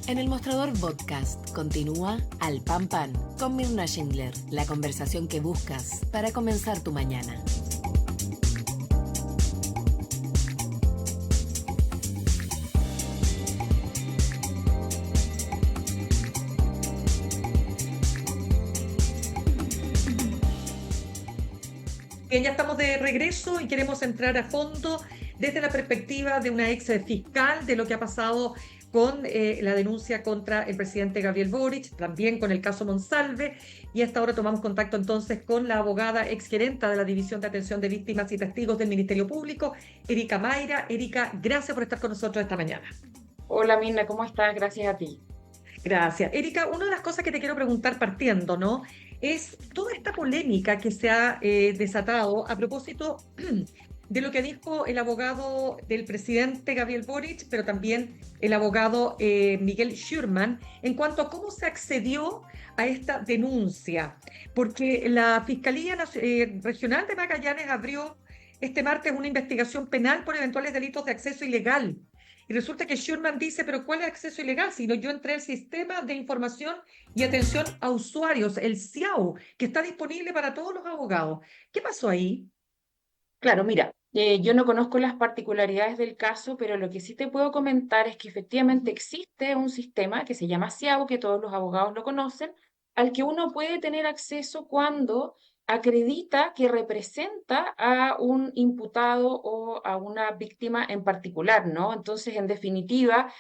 En el Mostrador Podcast continúa Al Pan Pan con Mirna Schindler, la conversación que buscas para comenzar tu mañana. Bien, ya estamos de regreso y queremos entrar a fondo desde la perspectiva de una ex fiscal de lo que ha pasado con la denuncia contra el presidente Gabriel Boric, también con el caso Monsalve, y hasta ahora tomamos contacto entonces con la abogada exgerenta de la División de Atención de Víctimas y Testigos del Ministerio Público, Erika Mayra. Erika, gracias por estar con nosotros esta mañana. Hola Mirna, ¿cómo estás? Gracias a ti. Gracias. Erika, una de las cosas que te quiero preguntar partiendo, ¿no? Es toda esta polémica que se ha desatado a propósito de lo que dijo el abogado del presidente Gabriel Boric, pero también el abogado Miguel Schurman, en cuanto a cómo se accedió a esta denuncia. Porque la Fiscalía Regional de Magallanes abrió este martes una investigación penal por eventuales delitos de acceso ilegal. Y resulta que Schurman dice, pero ¿cuál es acceso ilegal? Sino yo entré al Sistema de Información y Atención a Usuarios, el SIAU, que está disponible para todos los abogados. ¿Qué pasó ahí? Claro, mira, yo no conozco las particularidades del caso, pero lo que sí te puedo comentar es que efectivamente existe un sistema que se llama SIAU, que todos los abogados lo conocen, al que uno puede tener acceso cuando acredita que representa a un imputado o a una víctima en particular, ¿no? Entonces, en definitiva,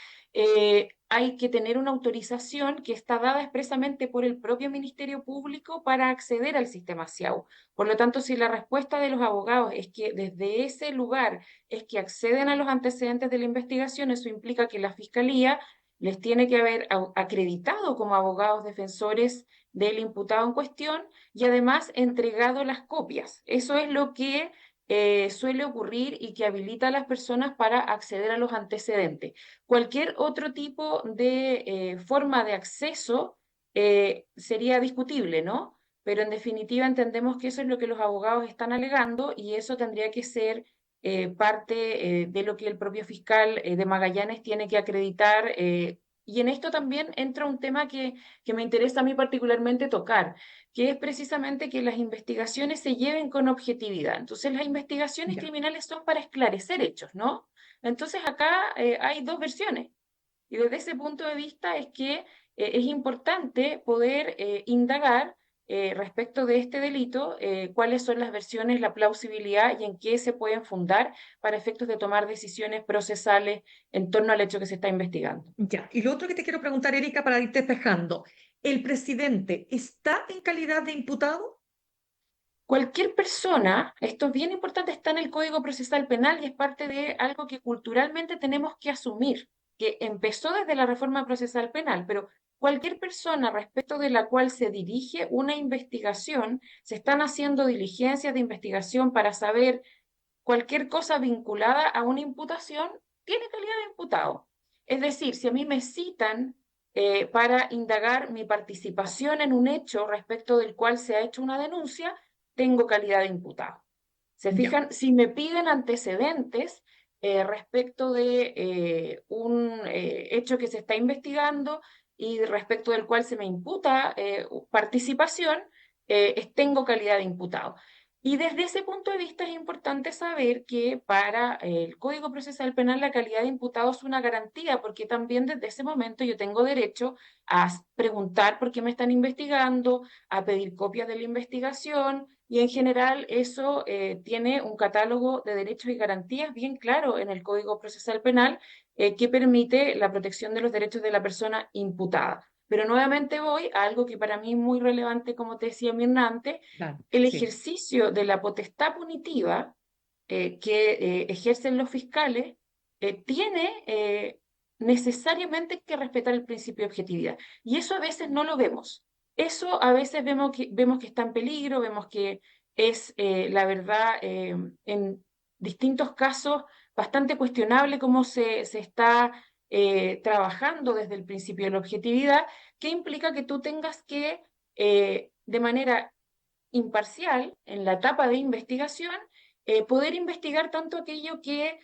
hay que tener una autorización que está dada expresamente por el propio Ministerio Público para acceder al sistema SIAU. Por lo tanto, si la respuesta de los abogados es que desde ese lugar es que acceden a los antecedentes de la investigación, eso implica que la Fiscalía les tiene que haber acreditado como abogados defensores del imputado en cuestión y además entregado las copias. Eso es lo que suele ocurrir y que habilita a las personas para acceder a los antecedentes. Cualquier otro tipo de forma de acceso sería discutible, ¿no? Pero en definitiva entendemos que eso es lo que los abogados están alegando y eso tendría que ser parte de lo que el propio fiscal de Magallanes tiene que acreditar. Y en esto también entra un tema que me interesa a mí particularmente tocar, que es precisamente que las investigaciones se lleven con objetividad. Entonces, las investigaciones criminales son para esclarecer hechos, ¿no? Entonces, acá hay dos versiones. Y desde ese punto de vista es que es importante poder indagar respecto de este delito, cuáles son las versiones, la plausibilidad y en qué se pueden fundar para efectos de tomar decisiones procesales en torno al hecho que se está investigando. Ya, y lo otro que te quiero preguntar, Erika, para ir despejando, ¿el presidente está en calidad de imputado? Cualquier persona, esto es bien importante, está en el Código Procesal Penal y es parte de algo que culturalmente tenemos que asumir, que empezó desde la reforma procesal penal, pero cualquier persona respecto de la cual se dirige una investigación, se están haciendo diligencias de investigación para saber cualquier cosa vinculada a una imputación, tiene calidad de imputado. Es decir, si a mí me citan para indagar mi participación en un hecho respecto del cual se ha hecho una denuncia, tengo calidad de imputado. ¿Se fijan? Si me piden antecedentes respecto de un hecho que se está investigando y respecto del cual se me imputa participación, tengo calidad de imputado. Y desde ese punto de vista es importante saber que para el Código Procesal Penal la calidad de imputado es una garantía, porque también desde ese momento yo tengo derecho a preguntar por qué me están investigando, a pedir copias de la investigación, y en general eso tiene un catálogo de derechos y garantías bien claro en el Código Procesal Penal que permite la protección de los derechos de la persona imputada. Pero nuevamente voy a algo que para mí es muy relevante, como te decía Mirna antes, Claro, el sí. ejercicio de la potestad punitiva que ejercen los fiscales tiene necesariamente que respetar el principio de objetividad. Y eso a veces no lo vemos. Eso a veces vemos que está en peligro, vemos que es, la verdad, en distintos casos bastante cuestionable cómo se está trabajando desde el principio de la objetividad, que implica que tú tengas que, de manera imparcial, en la etapa de investigación, poder investigar tanto aquello que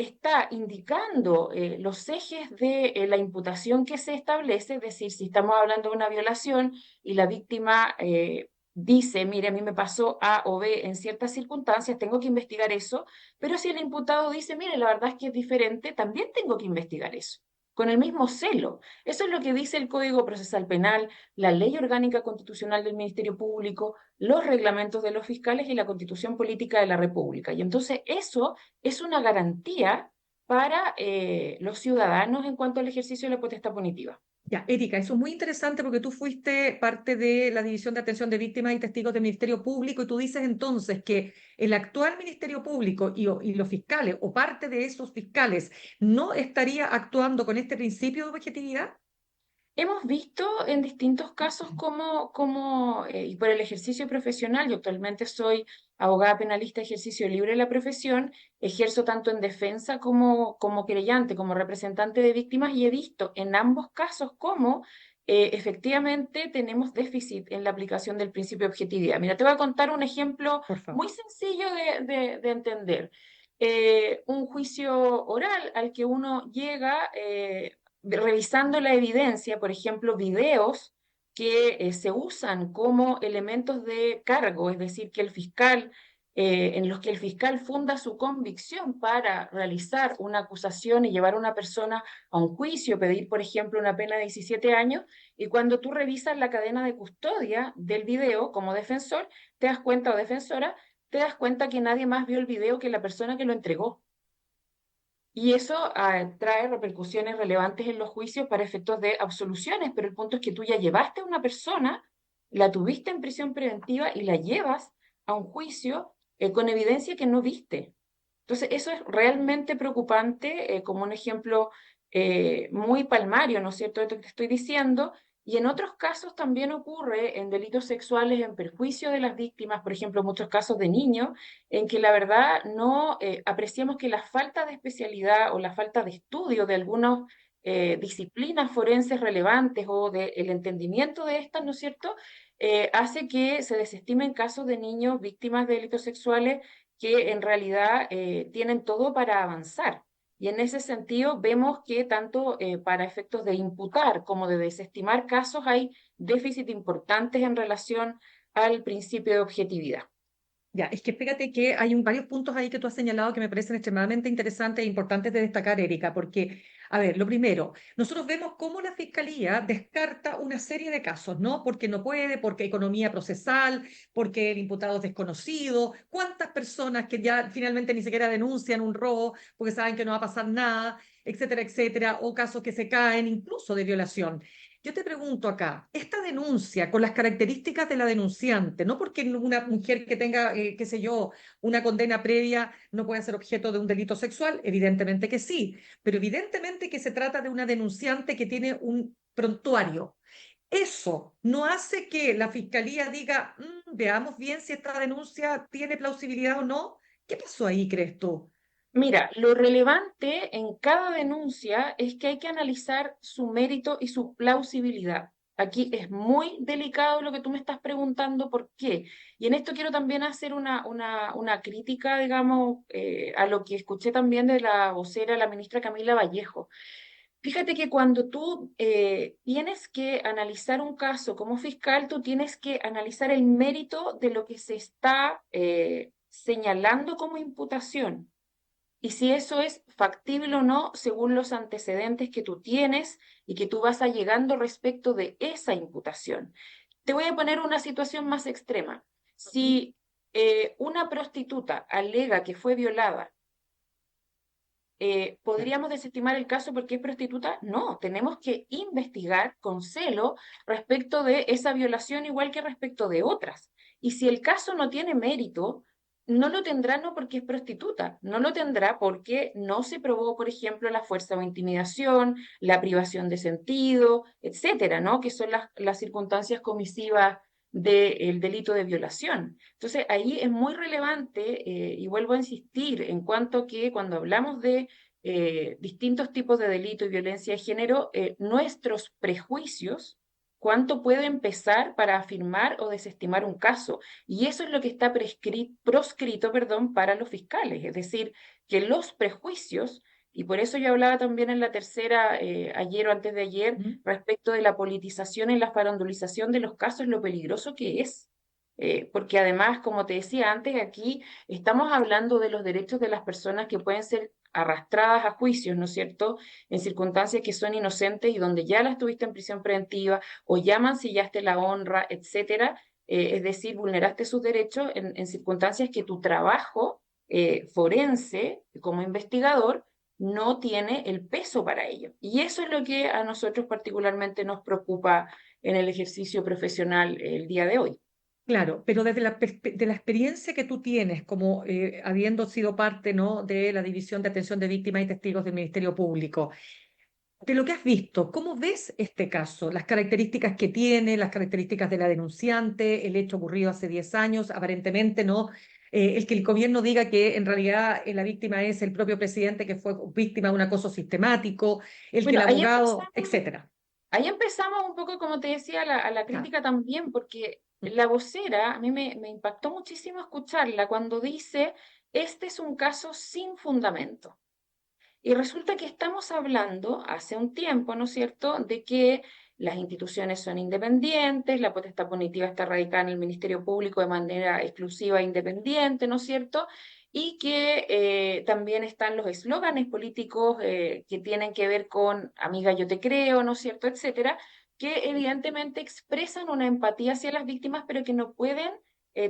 está indicando los ejes de la imputación que se establece, es decir, si estamos hablando de una violación y la víctima dice, mire, a mí me pasó A o B en ciertas circunstancias, tengo que investigar eso, pero si el imputado dice, mire, la verdad es que es diferente, también tengo que investigar eso, con el mismo celo. Eso es lo que dice el Código Procesal Penal, la Ley Orgánica Constitucional del Ministerio Público, los reglamentos de los fiscales y la Constitución Política de la República. Y entonces eso es una garantía para los ciudadanos en cuanto al ejercicio de la potestad punitiva. Ya, Erika, eso es muy interesante porque tú fuiste parte de la División de Atención de Víctimas y Testigos del Ministerio Público y tú dices entonces que el actual Ministerio Público y los fiscales o parte de esos fiscales no estaría actuando con este principio de objetividad. Hemos visto en distintos casos y por el ejercicio profesional, yo actualmente soy abogada penalista de ejercicio libre de la profesión, ejerzo tanto en defensa como querellante, como representante de víctimas, y he visto en ambos casos cómo efectivamente tenemos déficit en la aplicación del principio de objetividad. Mira, te voy a contar un ejemplo Por favor. muy sencillo de entender. Un juicio oral al que uno llega revisando la evidencia, por ejemplo, videos que se usan como elementos de cargo, es decir, que el fiscal, en los que el fiscal funda su convicción para realizar una acusación y llevar a una persona a un juicio, pedir, por ejemplo, una pena de 17 años, y cuando tú revisas la cadena de custodia del video como defensor, te das cuenta, o defensora, te das cuenta que nadie más vio el video que la persona que lo entregó. Y eso trae repercusiones relevantes en los juicios para efectos de absoluciones, pero el punto es que tú ya llevaste a una persona, la tuviste en prisión preventiva y la llevas a un juicio con evidencia que no viste. Entonces, eso es realmente preocupante, como un ejemplo muy palmario, ¿no es cierto?, de lo que estoy diciendo. Y en otros casos también ocurre en delitos sexuales en perjuicio de las víctimas, por ejemplo, muchos casos de niños, en que la verdad no apreciamos que la falta de especialidad o la falta de estudio de algunas disciplinas forenses relevantes o del entendimiento de estas, ¿no es cierto?, hace que se desestimen casos de niños víctimas de delitos sexuales que en realidad tienen todo para avanzar. Y en ese sentido vemos que tanto para efectos de imputar como de desestimar casos hay déficit importantes en relación al principio de objetividad. Ya, es que fíjate que hay varios puntos ahí que tú has señalado que me parecen extremadamente interesantes e importantes de destacar, Erika, porque, a ver, lo primero, nosotros vemos cómo la Fiscalía descarta una serie de casos, ¿no? Porque no puede, porque economía procesal, porque el imputado es desconocido, cuántas personas que ya finalmente ni siquiera denuncian un robo porque saben que no va a pasar nada, etcétera, etcétera, o casos que se caen incluso de violación. Yo te pregunto acá, esta denuncia con las características de la denunciante, no porque una mujer que tenga, qué sé yo, una condena previa no pueda ser objeto de un delito sexual, evidentemente que sí, pero evidentemente que se trata de una denunciante que tiene un prontuario. Eso no hace que la fiscalía diga, veamos bien si esta denuncia tiene plausibilidad o no. ¿Qué pasó ahí, crees tú? Mira, lo relevante en cada denuncia es que hay que analizar su mérito y su plausibilidad. Aquí es muy delicado lo que tú me estás preguntando, ¿por qué? Y en esto quiero también hacer una crítica, digamos, a lo que escuché también de la vocera, la ministra Camila Vallejo. Fíjate que cuando tú tienes que analizar un caso como fiscal, tú tienes que analizar el mérito de lo que se está señalando como imputación y si eso es factible o no según los antecedentes que tú tienes y que tú vas allegando respecto de esa imputación. Te voy a poner una situación más extrema. Si una prostituta alega que fue violada, ¿podríamos desestimar el caso porque es prostituta? No, tenemos que investigar con celo respecto de esa violación igual que respecto de otras. Y si el caso no tiene mérito, no lo tendrá no porque es prostituta, no lo tendrá porque no se probó, por ejemplo, la fuerza o intimidación, la privación de sentido, etcétera, ¿no? Que son las circunstancias comisivas del delito de violación. Entonces, ahí es muy relevante, y vuelvo a insistir, en cuanto a que cuando hablamos de distintos tipos de delito y violencia de género, nuestros prejuicios cuánto puede empezar para afirmar o desestimar un caso. Y eso es lo que está proscrito, perdón, para los fiscales, es decir, que los prejuicios, y por eso yo hablaba también en la tercera, ayer o antes de ayer, ¿Mm? respecto de la politización y la farandulización de los casos, lo peligroso que es. Porque además, como te decía antes, aquí estamos hablando de los derechos de las personas que pueden ser arrastradas a juicios, ¿no es cierto?, en circunstancias que son inocentes y donde ya las tuviste en prisión preventiva o ya mancillaste la honra, etcétera, es decir, vulneraste sus derechos en circunstancias que tu trabajo forense como investigador no tiene el peso para ello. Y eso es lo que a nosotros particularmente nos preocupa en el ejercicio profesional el día de hoy. Claro, pero desde de la experiencia que tú tienes, como habiendo sido parte, ¿no?, de la División de Atención de Víctimas y Testigos del Ministerio Público, de lo que has visto, ¿cómo ves este caso? Las características que tiene, las características de la denunciante, el hecho ocurrido hace 10 años, aparentemente, ¿no? El que el gobierno diga que en realidad la víctima es el propio presidente que fue víctima de un acoso sistemático, el que el Bueno, abogado, etcétera. ahí empezamos un poco, como te decía, a la Ya. crítica también, porque la vocera, a mí me impactó muchísimo escucharla cuando dice, este es un caso sin fundamento. Y resulta que estamos hablando hace un tiempo, ¿no es cierto?, de que las instituciones son independientes, la potestad punitiva está radicada en el Ministerio Público de manera exclusiva e independiente, ¿no es cierto? Y que también están los eslóganes políticos que tienen que ver con amiga, yo te creo, ¿no es cierto?, etcétera, que evidentemente expresan una empatía hacia las víctimas, pero que no pueden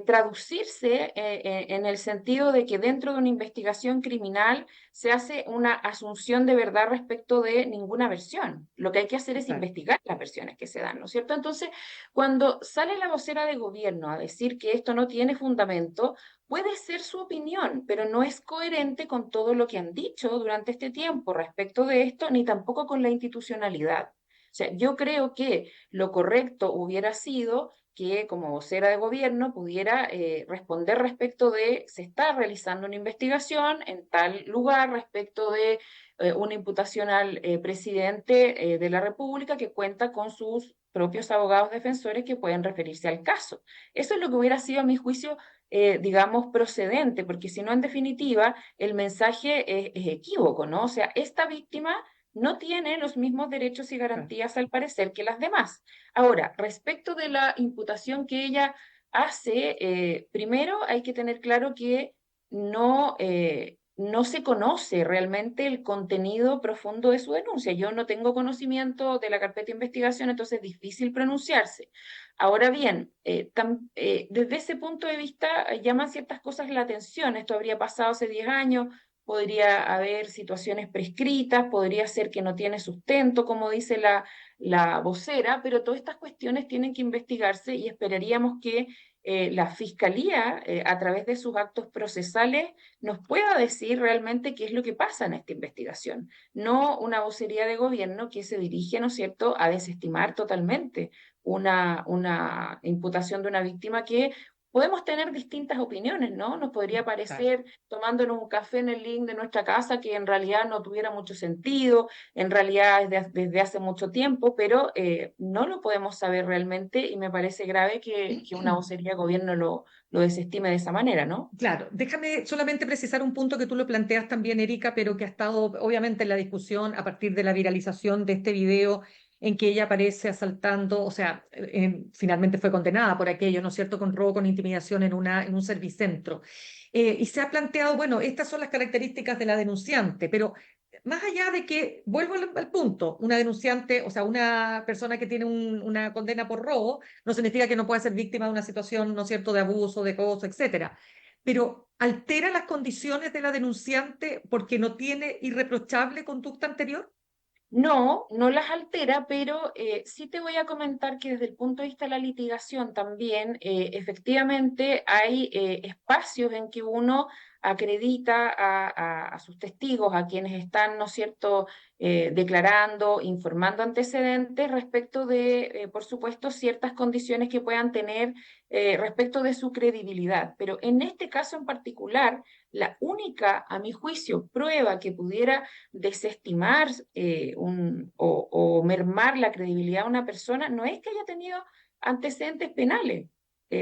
traducirse en el sentido de que dentro de una investigación criminal se hace una asunción de verdad respecto de ninguna versión. Lo que hay que hacer es Claro. investigar las versiones que se dan, ¿no es cierto? Entonces, cuando sale la vocera de gobierno a decir que esto no tiene fundamento, puede ser su opinión, pero no es coherente con todo lo que han dicho durante este tiempo respecto de esto, ni tampoco con la institucionalidad. O sea, yo creo que lo correcto hubiera sido que como vocera de gobierno pudiera responder respecto de se está realizando una investigación en tal lugar respecto de una imputación al presidente de la República que cuenta con sus propios abogados defensores que pueden referirse al caso. Eso es lo que hubiera sido, a mi juicio, digamos, procedente, porque si no, en definitiva, el mensaje es equívoco, ¿no? O sea, esta víctima no tiene los mismos derechos y Claro. garantías al parecer que las demás. Ahora, respecto de la imputación que ella hace, primero hay que tener claro que no se conoce realmente el contenido profundo de su denuncia. Yo no tengo conocimiento de la carpeta de investigación, entonces es difícil pronunciarse. Ahora bien, desde ese punto de vista llaman ciertas cosas la atención. Esto habría pasado hace 10 años, podría haber situaciones prescritas, podría ser que no tiene sustento, como dice la vocera, pero todas estas cuestiones tienen que investigarse y esperaríamos que la Fiscalía, a través de sus actos procesales, nos pueda decir realmente qué es lo que pasa en esta investigación. No una vocería de gobierno que se dirige, ¿no es cierto?, a desestimar totalmente una imputación de una víctima que podemos tener distintas opiniones, ¿no? Nos podría Claro. parecer, tomándonos un café en el link de nuestra casa, que en realidad no tuviera mucho sentido, en realidad es desde hace mucho tiempo, pero no lo podemos saber realmente y me parece grave que una vocería de gobierno lo desestime de esa manera, ¿no? Claro, déjame solamente precisar un punto que tú lo planteas también, Erika, pero que ha estado obviamente en la discusión a partir de la viralización de este video en que ella aparece asaltando, o sea, finalmente fue condenada por aquello, ¿no es cierto?, con robo, con intimidación en un servicentro. Y se ha planteado, bueno, estas son las características de la denunciante, pero más allá de que, vuelvo al punto, una denunciante, o sea, una persona que tiene una condena por robo, no significa que no pueda ser víctima de una situación, ¿no es cierto?, de abuso, de acoso, etcétera, pero altera las condiciones de la denunciante porque no tiene irreprochable conducta anterior. No, no las altera, pero sí te voy a comentar que desde el punto de vista de la litigación también, efectivamente hay espacios en que uno acredita a sus testigos, a quienes están, ¿no es cierto?, declarando, informando antecedentes respecto de, por supuesto, ciertas condiciones que puedan tener respecto de su credibilidad. Pero en este caso en particular, la única, a mi juicio, prueba que pudiera desestimar o mermar la credibilidad de una persona no es que haya tenido antecedentes penales,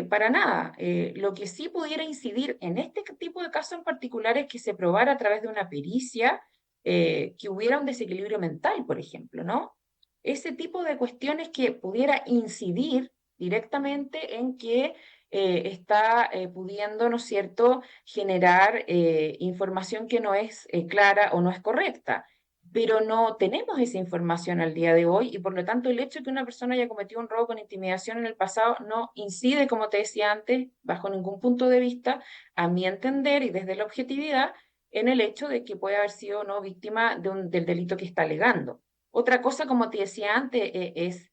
para nada. Lo que sí pudiera incidir en este tipo de casos en particular es que se probara a través de una pericia que hubiera un desequilibrio mental, por ejemplo, ¿no? Ese tipo de cuestiones que pudiera incidir directamente en que está pudiendo, ¿no es cierto?, generar información que no es clara o no es correcta. Pero no tenemos esa información al día de hoy y por lo tanto el hecho de que una persona haya cometido un robo con intimidación en el pasado no incide, como te decía antes, bajo ningún punto de vista, a mi entender y desde la objetividad, en el hecho de que puede haber sido o no víctima del delito que está alegando. Otra cosa, como te decía antes,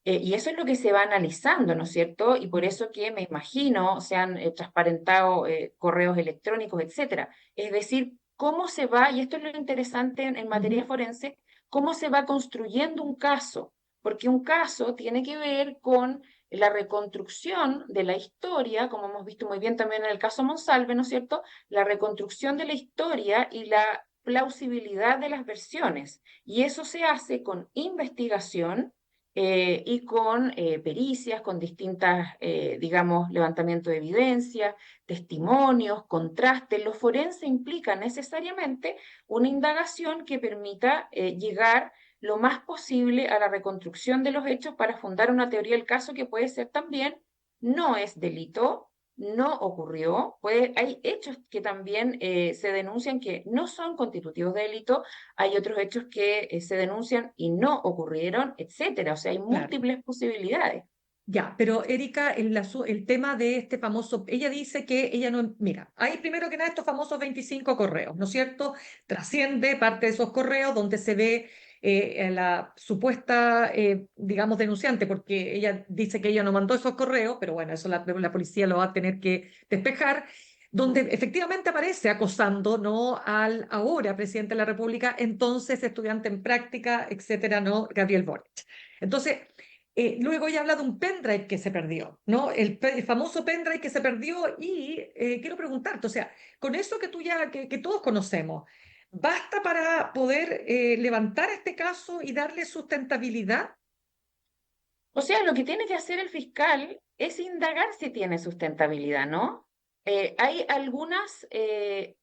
y eso es lo que se va analizando, ¿no es cierto? Y por eso que me imagino se han transparentado correos electrónicos, etcétera. Es decir, cómo se va, y esto es lo interesante en materia Ujú. forense, cómo se va construyendo un caso, porque un caso tiene que ver con la reconstrucción de la historia, como hemos visto muy bien también en el caso Monsalve, ¿no es cierto? La reconstrucción de la historia y la plausibilidad de las versiones. Y eso se hace con investigación y con pericias, con distintas, digamos, levantamiento de evidencia, testimonios, contrastes. Lo forense implica necesariamente una indagación que permita llegar lo más posible a la reconstrucción de los hechos para fundar una teoría del caso que puede ser también no es delito, no ocurrió, hay hechos que también se denuncian que no son constitutivos de delito, hay otros hechos que se denuncian y no ocurrieron, etcétera. O sea, hay Claro. múltiples posibilidades. Ya, pero Erika, el tema de este famoso, ella dice que ella no, mira, hay primero que nada estos famosos 25 correos, ¿no es cierto? Trasciende parte de esos correos donde se ve a la supuesta, digamos, denunciante, porque ella dice que ella no mandó esos correos, pero bueno, eso la policía lo va a tener que despejar, donde efectivamente aparece acosando, ¿no?, al ahora presidente de la República, entonces estudiante en práctica, etcétera, ¿no?, Gabriel Boric. Entonces, luego ella habla de un pendrive que se perdió, ¿no? El famoso pendrive que se perdió y quiero preguntarte, o sea, con eso que tú ya, que todos conocemos, ¿basta para poder levantar este caso y darle sustentabilidad? O sea, lo que tiene que hacer el fiscal es indagar si tiene sustentabilidad, ¿no? Hay algunas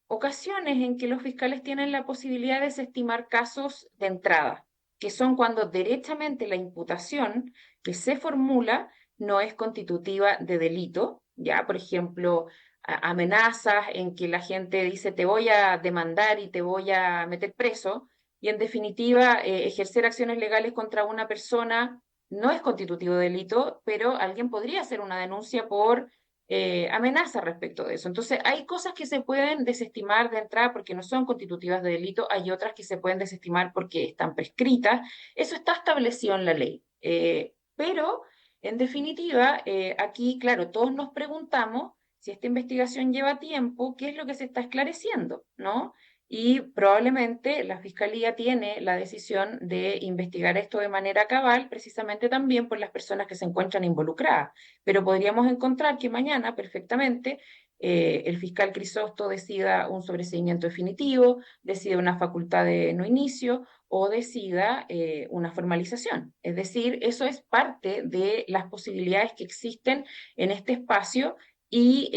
ocasiones en que los fiscales tienen la posibilidad de desestimar casos de entrada, que son cuando derechamente la imputación que se formula no es constitutiva de delito, ya, por ejemplo, amenazas en que la gente dice te voy a demandar y te voy a meter preso, y en definitiva ejercer acciones legales contra una persona no es constitutivo de delito, pero alguien podría hacer una denuncia por amenaza respecto de eso. Entonces, hay cosas que se pueden desestimar de entrada porque no son constitutivas de delito, hay otras que se pueden desestimar porque están prescritas. Eso está establecido en la ley. Pero, en definitiva, aquí, claro, todos nos preguntamos si esta investigación lleva tiempo, qué es lo que se está esclareciendo, ¿no? Y probablemente la Fiscalía tiene la decisión de investigar esto de manera cabal, precisamente también por las personas que se encuentran involucradas. Pero podríamos encontrar que mañana perfectamente el fiscal Crisosto decida un sobreseimiento definitivo, decida una facultad de no inicio o decida una formalización. Es decir, eso es parte de las posibilidades que existen en este espacio y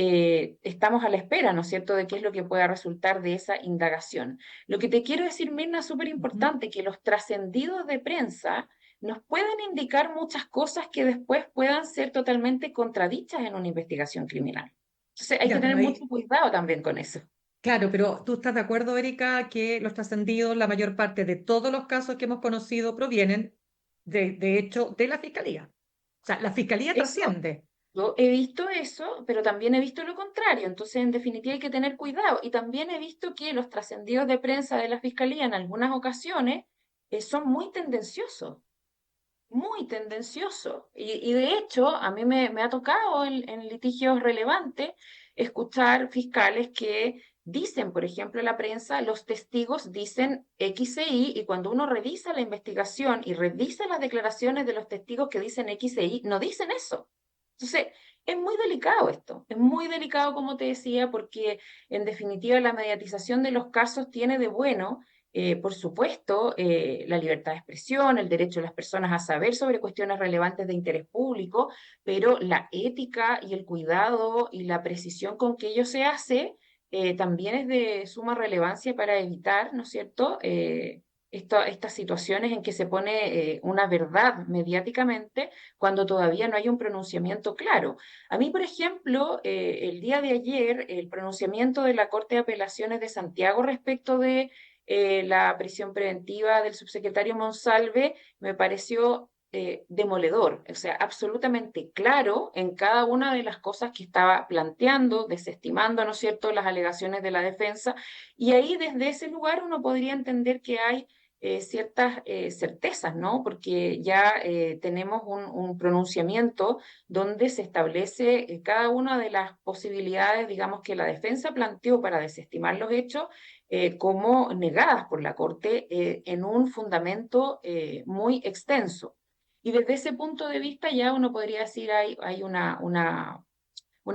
estamos a la espera, ¿no es cierto?, de qué es lo que pueda resultar de esa indagación. Lo que te quiero decir, Mirna, es súper Ujú. importante, que los trascendidos de prensa nos pueden indicar muchas cosas que después puedan ser totalmente contradichas en una investigación criminal. Entonces hay que Ya, pero tener mucho ahí, cuidado también con eso. claro, pero tú estás de acuerdo, Erika, que los trascendidos, la mayor parte de todos los casos que hemos conocido provienen, de hecho, de la Fiscalía. O sea, la Fiscalía Eso, trasciende. yo he visto eso, pero también he visto lo contrario. Entonces, en definitiva, hay que tener cuidado. Y también he visto que los trascendidos de prensa de la Fiscalía en algunas ocasiones son muy tendenciosos, muy tendenciosos. Y de hecho, a mí me ha tocado en litigios relevantes escuchar fiscales que dicen, por ejemplo, en la prensa, los testigos dicen X e Y, y cuando uno revisa la investigación y revisa las declaraciones de los testigos que dicen X e Y, no dicen eso. Entonces, es muy delicado esto, es muy delicado, como te decía, porque en definitiva la mediatización de los casos tiene de bueno, por supuesto, la libertad de expresión, el derecho de las personas a saber sobre cuestiones relevantes de interés público, pero la ética y el cuidado y la precisión con que ello se hace también es de suma relevancia para evitar, ¿no es cierto?, estas situaciones en que se pone una verdad mediáticamente cuando todavía no hay un pronunciamiento claro. A mí, por ejemplo, el día de ayer, el pronunciamiento de la Corte de Apelaciones de Santiago respecto de la prisión preventiva del subsecretario Monsalve me pareció demoledor, o sea, absolutamente claro en cada una de las cosas que estaba planteando, desestimando, ¿no es cierto?, las alegaciones de la defensa, y ahí desde ese lugar uno podría entender que hay ciertas certezas, ¿no? Porque ya tenemos un pronunciamiento donde se establece cada una de las posibilidades, digamos, que la defensa planteó para desestimar los hechos como negadas por la Corte en un fundamento muy extenso. Y desde ese punto de vista ya uno podría decir hay una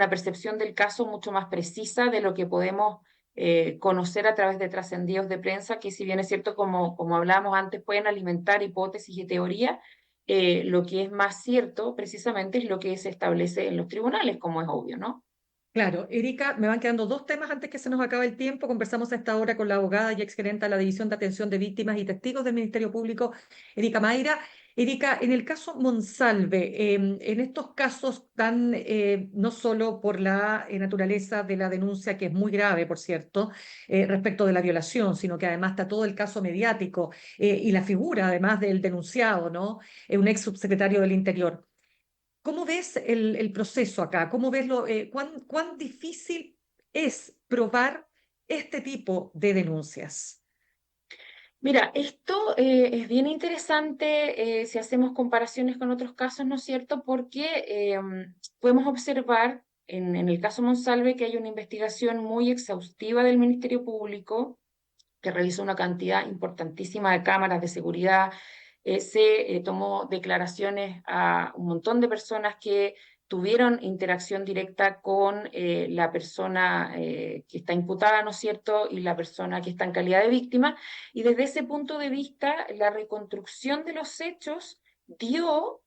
percepción del caso mucho más precisa de lo que podemos conocer a través de trascendidos de prensa, que si bien es cierto, como hablábamos antes, pueden alimentar hipótesis y teorías, lo que es más cierto precisamente es lo que se establece en los tribunales, como es obvio, ¿no? Claro, Erika, me van quedando dos temas antes que se nos acabe el tiempo. Conversamos a esta hora con la abogada y exgerenta de la División de Atención de Víctimas y Testigos del Ministerio Público, Erika Mayra. Erika, en el caso Monsalve, en estos casos tan, no solo por la naturaleza de la denuncia, que es muy grave, por cierto, respecto de la violación, sino que además está todo el caso mediático y la figura, además del denunciado, ¿no? Un ex subsecretario del Interior. ¿Cómo ves el proceso acá? ¿Cómo ves cuán difícil es probar este tipo de denuncias? Mira, esto es bien interesante si hacemos comparaciones con otros casos, ¿no es cierto? Porque podemos observar en el caso Monsalve que hay una investigación muy exhaustiva del Ministerio Público que realizó una cantidad importantísima de cámaras de seguridad, se tomó declaraciones a un montón de personas que tuvieron interacción directa con la persona que está imputada, ¿no es cierto?, y la persona que está en calidad de víctima, y desde ese punto de vista, la reconstrucción de los hechos dio,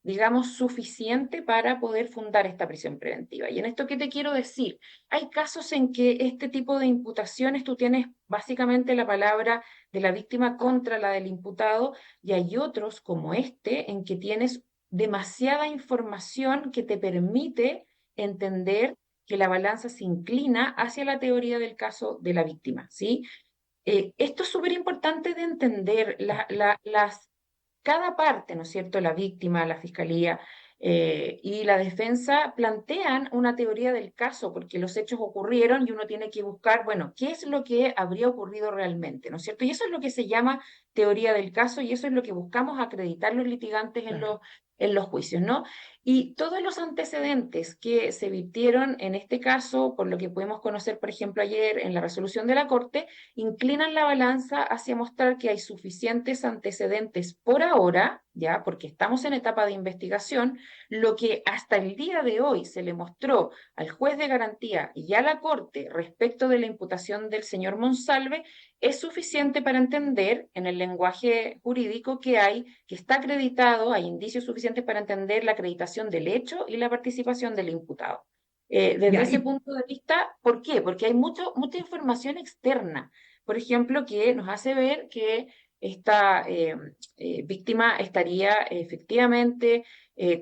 digamos, suficiente para poder fundar esta prisión preventiva. ¿Y en esto qué te quiero decir? Hay casos en que este tipo de imputaciones tú tienes básicamente la palabra de la víctima contra la del imputado y hay otros como este en que tienes demasiada información que te permite entender que la balanza se inclina hacia la teoría del caso de la víctima, ¿sí? Esto es súper importante de entender. Cada parte, ¿no es cierto?, la víctima, la fiscalía y la defensa plantean una teoría del caso porque los hechos ocurrieron y uno tiene que buscar, bueno, ¿qué es lo que habría ocurrido realmente?, ¿no es cierto? Y eso es lo que se llama teoría del caso y eso es lo que buscamos acreditar los litigantes Claro. en los juicios, ¿no? Y todos los antecedentes que se virtieron en este caso, por lo que pudimos conocer, por ejemplo, ayer en la resolución de la Corte, inclinan la balanza hacia mostrar que hay suficientes antecedentes por ahora, ya, porque estamos en etapa de investigación, lo que hasta el día de hoy se le mostró al juez de garantía y a la Corte respecto de la imputación del señor Monsalve es suficiente para entender en el lenguaje jurídico que está acreditado, hay indicios suficientes para entender la acreditación del hecho y la participación del imputado. Desde Ya, ese punto de vista, ¿por qué? Porque hay mucha información externa, por ejemplo, que nos hace ver que esta víctima estaría efectivamente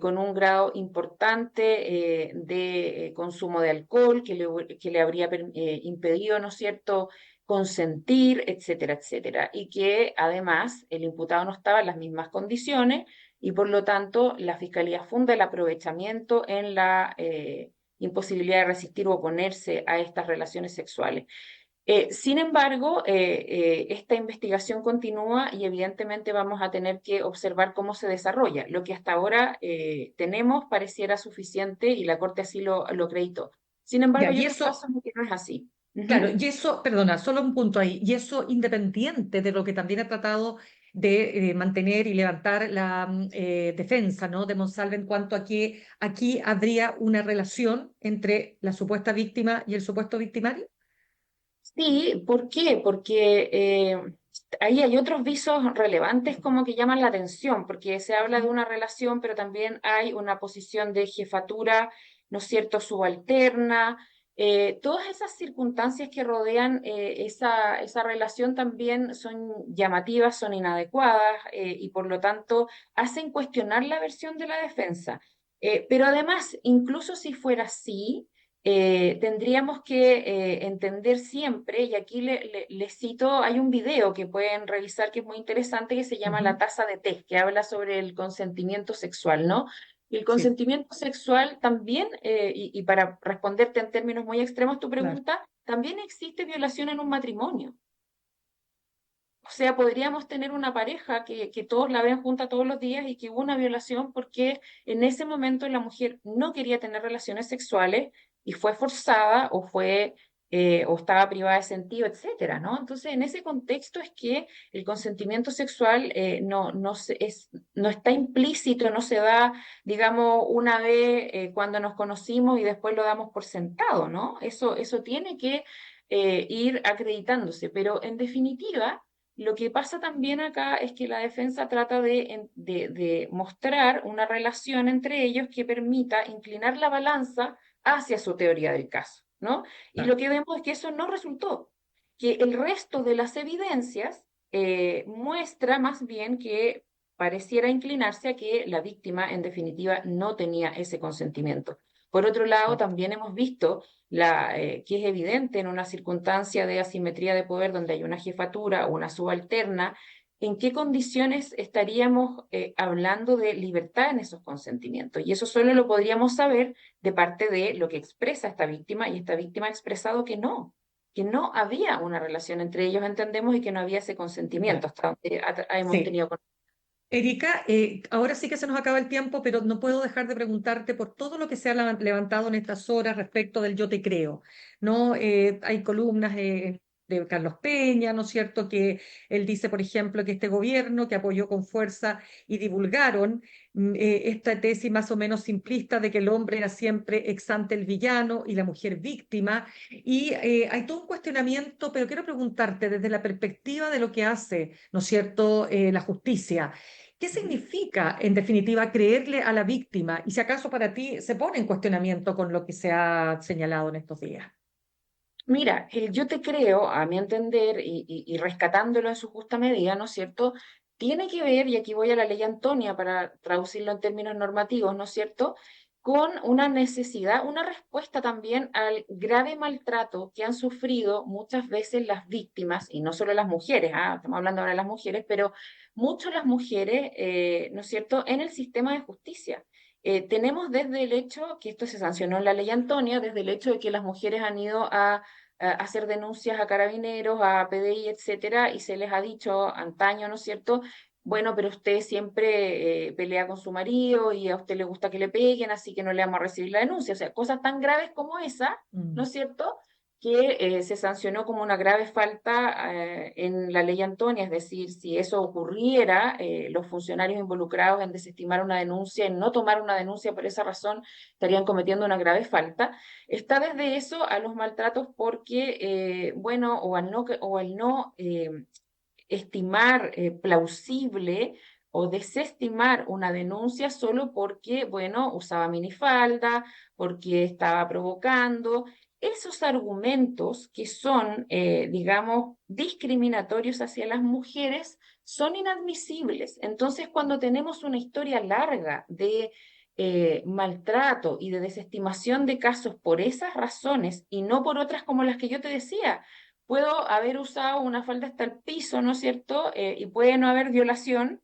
con un grado importante de consumo de alcohol que le habría impedido, ¿no es cierto?, consentir, etcétera, etcétera, y que además el imputado no estaba en las mismas condiciones y por lo tanto la Fiscalía funda el aprovechamiento en la imposibilidad de resistir o oponerse a estas relaciones sexuales. Sin embargo, esta investigación continúa y evidentemente vamos a tener que observar cómo se desarrolla. Lo que hasta ahora tenemos pareciera suficiente y la Corte así lo acreditó. Sin embargo, ya, hay y otros eso, casos en que no es así. claro, Ujú. y eso, perdona, solo un punto ahí, y eso independiente de lo que también ha tratado de mantener y levantar la defensa, ¿no?, de Monsalve en cuanto a que aquí habría una relación entre la supuesta víctima y el supuesto victimario. Sí, ¿por qué? Porque ahí hay otros visos relevantes como que llaman la atención, porque se habla de una relación, pero también hay una posición de jefatura, ¿no es cierto?, subalterna. Todas esas circunstancias que rodean esa relación también son llamativas, son inadecuadas y por lo tanto hacen cuestionar la versión de la defensa. Pero además, incluso si fuera así, tendríamos que entender siempre, y aquí les cito, hay un video que pueden revisar que es muy interesante que se llama La Ujú. taza de té, que habla sobre el consentimiento sexual, ¿no? Y el Sí, consentimiento sexual también, y para responderte en términos muy extremos tu claro. pregunta, también existe violación en un matrimonio. O sea, podríamos tener una pareja que todos la ven junta todos los días y que hubo una violación porque en ese momento la mujer no quería tener relaciones sexuales y fue forzada o fue o estaba privada de sentido, etcétera, ¿no? Entonces, en ese contexto es que el consentimiento sexual no está implícito, no se da, digamos, una vez cuando nos conocimos y después lo damos por sentado, ¿no? Eso tiene que ir acreditándose, pero en definitiva lo que pasa también acá es que la defensa trata de mostrar una relación entre ellos que permita inclinar la balanza hacia su teoría del caso, ¿no? Y Claro. lo que vemos es que eso no resultó, que el resto de las evidencias muestra más bien que pareciera inclinarse a que la víctima en definitiva no tenía ese consentimiento. Por otro lado, Claro. también hemos visto que es evidente en una circunstancia de asimetría de poder donde hay una jefatura o una subalterna, en qué condiciones estaríamos hablando de libertad en esos consentimientos. Y eso solo lo podríamos saber de parte de lo que expresa esta víctima, y esta víctima ha expresado que no había una relación entre ellos, entendemos, y que no había ese consentimiento Ya. hasta donde hemos Sí. tenido. Erika, ahora sí que se nos acaba el tiempo, pero no puedo dejar de preguntarte por todo lo que se ha levantado en estas horas respecto del yo te creo, ¿no? Hay columnas de Carlos Peña, ¿no es cierto?, que él dice, por ejemplo, que este gobierno que apoyó con fuerza y divulgaron esta tesis más o menos simplista de que el hombre era siempre ex ante el villano y la mujer víctima, y hay todo un cuestionamiento, pero quiero preguntarte desde la perspectiva de lo que hace, ¿no es cierto?, la justicia. ¿Qué significa, en definitiva, creerle a la víctima? Y si acaso para ti se pone en cuestionamiento con lo que se ha señalado en estos días. Mira, yo te creo, a mi entender, y rescatándolo en su justa medida, ¿no es cierto? Tiene que ver, y aquí voy a la ley Antonia para traducirlo en términos normativos, ¿no es cierto? Con una necesidad, una respuesta también al grave maltrato que han sufrido muchas veces las víctimas, y no solo las mujeres, estamos hablando ahora de las mujeres, pero mucho las mujeres, ¿no es cierto?, en el sistema de justicia. Tenemos desde el hecho, que esto se sancionó en la ley Antonia, desde el hecho de que las mujeres han ido a hacer denuncias a carabineros, a PDI, etcétera, y se les ha dicho antaño, ¿no es cierto? Bueno, pero usted siempre pelea con su marido y a usted le gusta que le peguen, así que no le vamos a recibir la denuncia. O sea, cosas tan graves como esa, ¿no Mm. es cierto?, que se sancionó como una grave falta en la ley Antonia, es decir, si eso ocurriera, los funcionarios involucrados en desestimar una denuncia, en no tomar una denuncia por esa razón, estarían cometiendo una grave falta. Está desde eso a los maltratos porque, bueno, o al no estimar plausible o desestimar una denuncia solo porque, bueno, usaba minifalda, porque estaba provocando. Esos argumentos que son, digamos, discriminatorios hacia las mujeres son inadmisibles. Entonces, cuando tenemos una historia larga de maltrato y de desestimación de casos por esas razones y no por otras como las que yo te decía, puedo haber usado una falda hasta el piso, ¿no es cierto? Y puede no haber violación,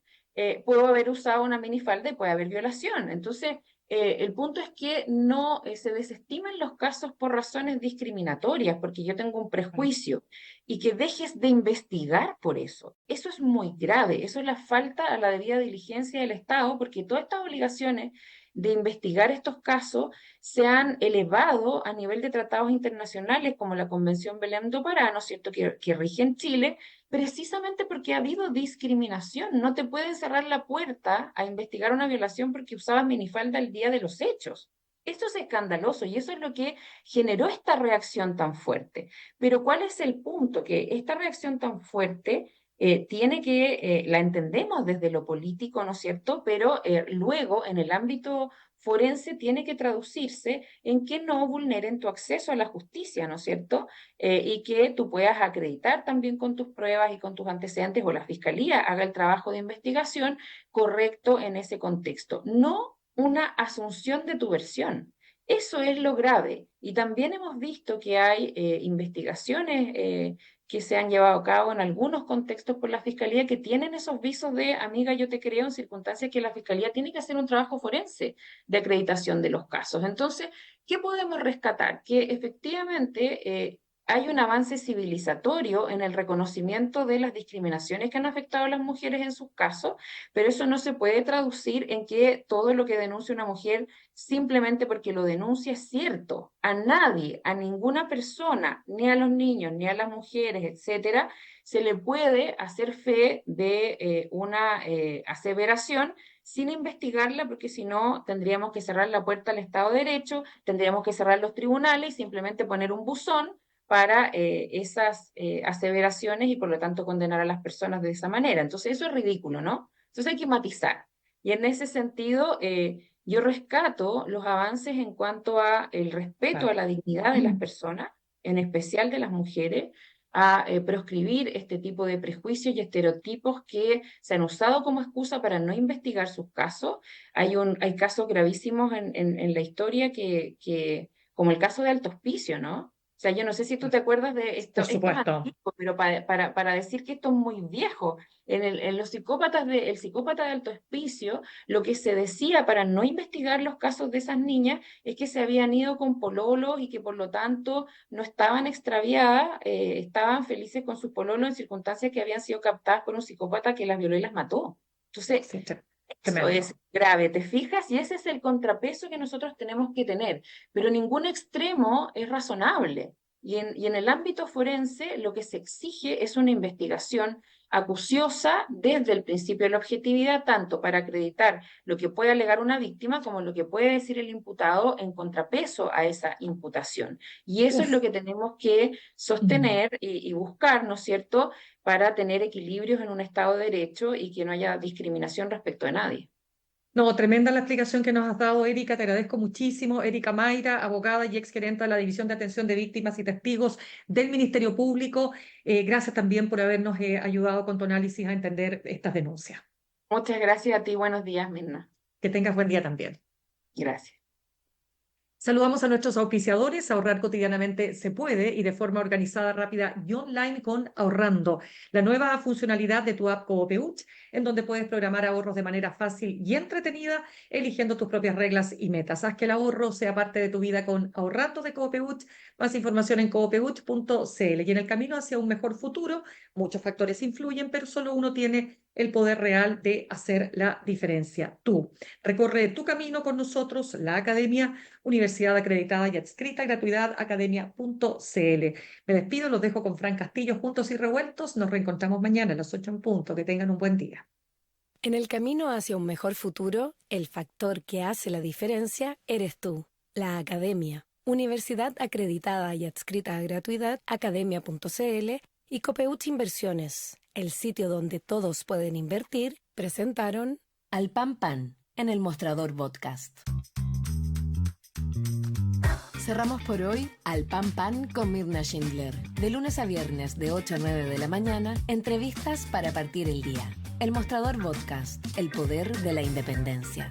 puedo haber usado una minifalda y puede haber violación. Entonces, el punto es que no se desestimen los casos por razones discriminatorias, porque yo tengo un prejuicio, y que dejes de investigar por eso. Eso es muy grave, eso es la falta a la debida diligencia del Estado, porque todas estas obligaciones de investigar estos casos se han elevado a nivel de tratados internacionales como la Convención Belém do Pará, ¿no es cierto?, que rige en Chile, precisamente porque ha habido discriminación. No te pueden cerrar la puerta a investigar una violación porque usabas minifalda el día de los hechos. Esto es escandaloso y eso es lo que generó esta reacción tan fuerte. Pero ¿cuál es el punto? Que esta reacción tan fuerte la entendemos desde lo político, ¿no es cierto? Pero luego en el ámbito forense tiene que traducirse en que no vulneren tu acceso a la justicia, ¿no es cierto? Y que tú puedas acreditar también con tus pruebas y con tus antecedentes, o la fiscalía haga el trabajo de investigación correcto en ese contexto. No una asunción de tu versión. Eso es lo grave. Y también hemos visto que hay investigaciones que se han llevado a cabo en algunos contextos por la Fiscalía que tienen esos visos de amiga, yo te creo, en circunstancias que la Fiscalía tiene que hacer un trabajo forense de acreditación de los casos. Entonces, ¿qué podemos rescatar? Que efectivamente hay un avance civilizatorio en el reconocimiento de las discriminaciones que han afectado a las mujeres en sus casos, pero eso no se puede traducir en que todo lo que denuncia una mujer simplemente porque lo denuncia es cierto. A nadie, a ninguna persona, ni a los niños, ni a las mujeres, etcétera, se le puede hacer fe de una aseveración sin investigarla, porque si no tendríamos que cerrar la puerta al Estado de Derecho, tendríamos que cerrar los tribunales y simplemente poner un buzón para esas aseveraciones y por lo tanto condenar a las personas de esa manera. Entonces eso es ridículo, ¿no? Entonces hay que matizar. Y en ese sentido, yo rescato los avances en cuanto a el respeto a la dignidad de las personas, en especial de las mujeres, a proscribir este tipo de prejuicios y estereotipos que se han usado como excusa para no investigar sus casos. Hay casos gravísimos en la historia como el caso de Alto Hospicio, ¿no? O sea, yo no sé si tú te acuerdas de esto, Por supuesto. antiguo, pero para decir que esto es muy viejo. En los psicópata de Alto Hospicio, lo que se decía para no investigar los casos de esas niñas es que se habían ido con pololos y que por lo tanto no estaban extraviadas, estaban felices con sus pololos en circunstancias que habían sido captadas por un psicópata que las violó y las mató. Entonces, Sí, eso es grave, ¿te fijas? Y ese es el contrapeso que nosotros tenemos que tener, pero ningún extremo es razonable. Y en el ámbito forense lo que se exige es una investigación acuciosa desde el principio de la objetividad, tanto para acreditar lo que puede alegar una víctima como lo que puede decir el imputado en contrapeso a esa imputación. Y eso es lo que tenemos que sostener y buscar, ¿no es cierto?, para tener equilibrios en un Estado de Derecho y que no haya discriminación respecto de nadie. No, tremenda la explicación que nos has dado, Erika, te agradezco muchísimo. Erika Mayra, abogada y exgerenta de la División de Atención de Víctimas y Testigos del Ministerio Público. Gracias también por habernos ayudado con tu análisis a entender estas denuncias. Muchas gracias a ti, buenos días, Mirna. Que tengas buen día también. Gracias. Saludamos a nuestros auspiciadores. Ahorrar cotidianamente se puede y de forma organizada, rápida y online con Ahorrando, la nueva funcionalidad de tu app Coopeuch, en donde puedes programar ahorros de manera fácil y entretenida, eligiendo tus propias reglas y metas. Haz que el ahorro sea parte de tu vida con Ahorrando de Coopeuch. Más información en coopeuch.cl. Y en el camino hacia un mejor futuro, muchos factores influyen, pero solo uno tiene el poder real de hacer la diferencia. Tú. Recorre tu camino con nosotros, la Academia, Universidad acreditada y adscrita, gratuidad academia.cl. Me despido, los dejo con Fran Castillo, Juntos y Revueltos. Nos reencontramos mañana a las 8 en punto. Que tengan un buen día. En el camino hacia un mejor futuro, el factor que hace la diferencia eres tú, la Academia, Universidad acreditada y adscrita a gratuidad academia.cl y Copeuch Inversiones, el sitio donde todos pueden invertir, presentaron Al Pan Pan en el Mostrador Podcast. Cerramos por hoy Al Pan Pan con Mirna Schindler. De lunes a viernes de 8 a 9 de la mañana, entrevistas para partir el día. El Mostrador Podcast, el poder de la independencia.